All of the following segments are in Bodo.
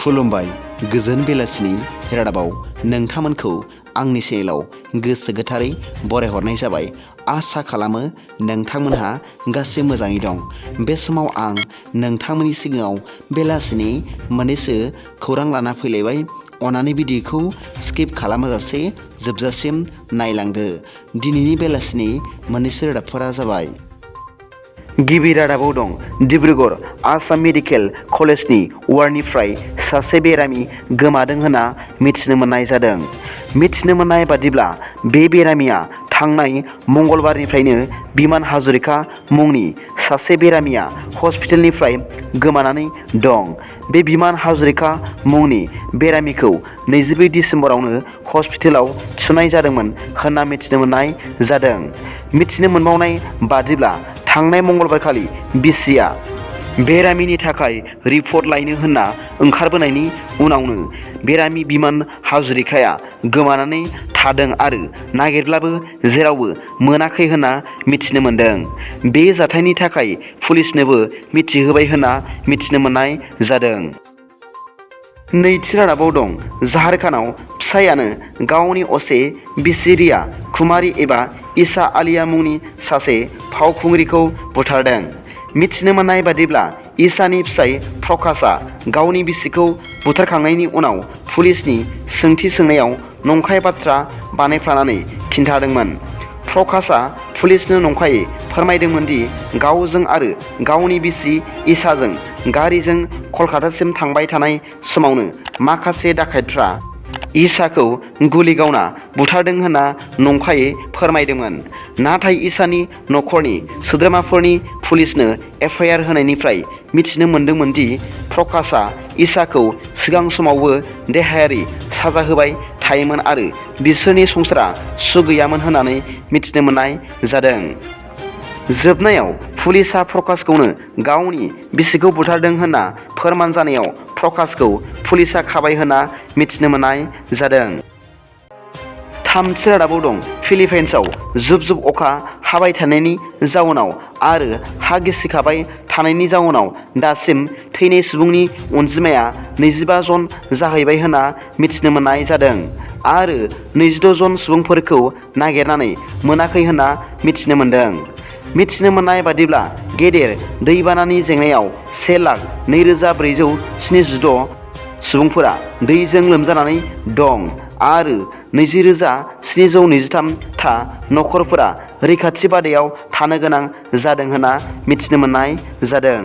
खुलुमबाय गोजोन बेलासिनि रादाबाव नोंथांमोनखौ आंनि चेनेलाव गोसो गोथारै बरायहरनाय जाबाय। आसा खालामो नोंथांमोनहा गासै मोजाङै दं। बे समाव आं नोंथांमोननि सिगाङाव बेलासिनि मोननैसो खौरां लाना फैलायबाय। अन्नानै भिडिअखौ स्किप खालामाजासे जोबजासिम नायलांदो। दिनैनि बेलासिनि मोननैसो रादाबफोरा जाबाय। गिबि रादाबाव दं डिब्रुगड़ आसाम मेडिकेल कलेजनि वार्डनिफ्राय सासे बेरामि गोमादों होनना मिथिनो मोननाय जादों। मिथिनो मोननाय बादिब्ला बे बेरामिया थांनाय मंगलबारनिफ्रायनो बिमान हाजरिका मुंनि सासे बेरामिया हस्पिटालनिफ्राय गोमानानै दं। बे बिमान हाजरिका मुंनि बेरामिखौ 22 डिसेम्बरावनो हस्पिटालाव थिसननाय जादोंमोन होनना मिथिनो मोननाय जादों। मिथिनो मोनबावनाय बादिब्ला थांनाय मंगलबारखालि बिसिया बेरामिनि थाखाय रिपर्ट लायनो होनना ओंखारबोनायनि उनावनो बेरामि बिमान हाजरिकाया गोमानानै थादों आरो नागिरब्लाबो जेरावबो मोनाखै होनना मिथिनो मोन्दों। बे जाथायनि थाखाय पुलिसनोबो मिथिहोबाय होनना मिथिनो मोननाय जादों। नैथि रादाबाव दं झारखन्डआव फिसायानो गावनि असे बिसि रिया कुमारी एबा ईसा आलिया मुंनि सासे फावखुंग्रिखौ बुथारदों। मिथिनो मोननाय बादिब्ला ईसानि फिसाय प्रकाशआ गावनि बिसिखौ बुथारखांनायनि उनाव पुलिसनि सोंथि सोंनायाव नंखाय बाथ्रा बानायफ्लानानै खिन्थादोंमोन। प्रकाशआ पुलिसनो नंखायै फोरमायदोंमोन दि गावजों आरो गावनि बिसि ईसाजों गारिजों कलकातासिम थांबाय थानाय समावनो माखासे डाकायतफ्रा ईसाखौ गुलि गावना बुथारदों होनना नंखायै फोरमायदोंमोन। नाथाय ईसानि नखरनि सोद्रोमाफोरनि पुलिसनो एफआइआर होनायनिफ्राय मिथिनो मोन्दोंमोन दि प्रकाशआ ईसाखौ सिगां समावबो देहायारि साजा होबाय थायोमोन आरो बिसोरनि संसारा सुख गैयामोन होननानै मिथिनो मोननाय जादों। जोबनायाव पुलिसआ प्रकाशखौनो गावनि बिसिखौ बुथारदों होनना फोरमान जानायाव प्रकाशखौ पुलिसआ खाबाय होनना मिथिनो मोननाय जादों। थामथि रादाबाव दं फिलिपाइन्सआव जुब जुब अखा हाबाय थानायनि जाउनाव आरो हा गिसिखाबाय थानायनि जाउनाव दासिम थैनाय सुबुंनि अनजिमाया 25 जन जाहैबाय होनना मिथिनो मोननाय जादों आरो 26 जन सुबुंफोरखौ नागिरनानै मोनाखै होनना मिथिनो मोन्दों। मिथिनो मोननाय बादिब्ला गेदेर दैबानानि जेंनायाव 1,02,476 सुबुंफोरा दैजों लोमजानानै दं आरो 20,723 था नखरफोरा रैखाथि बादायाव थानो गोनां जादों होनना मिथिनो मोननाय जादों।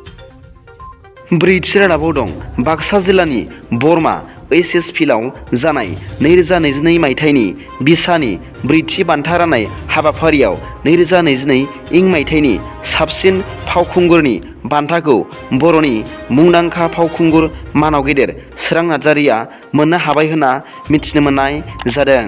ब्रैथि रादाबाव दं बाक्सा जिल्लानि बरमा एचएस फिल्डआव जानाय 2022 मायथाइनि बिसानि ब्रैथि बान्था राननाय हाबाफारियाव 2022 इं मायथाइनि साबसिन फावखुंगुरनि बान्थाखौ बर'नि मुंदांखा फावखुंगुर मानाव गेदेर सोरां नार्जारिया मोननो हाबाय होनना मिथिनो मोननाय जादों।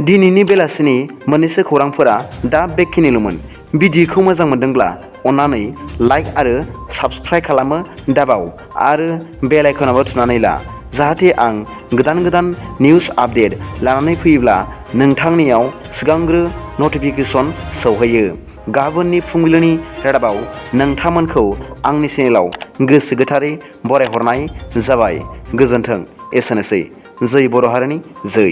दिनैनि बेलासिनि मोननैसो खौरांफोरा दा बेखिनिल'मोन। भिडिअखौ मोजां मोनदोंब्ला अन्नानै लाइक आरो साबस्क्राइब खालामो दाबाव आरो बेल आइकनावबो थुनानै ला, जाहाथे आं गोदान गोदान निउस आपडेट लानानै फैयोब्ला नोंथांनियाव सिगांग्रो नटिफिकेसन सौहैयो। गाबोननि फुंबिलिनि रादाबाव नोंथांमोनखौ आंनि चेनेलाव गोसो गोथारै बरायहरनाय जाबाय। गोजोन्थों। एसेनोसै। जै बर' हारिनि जै।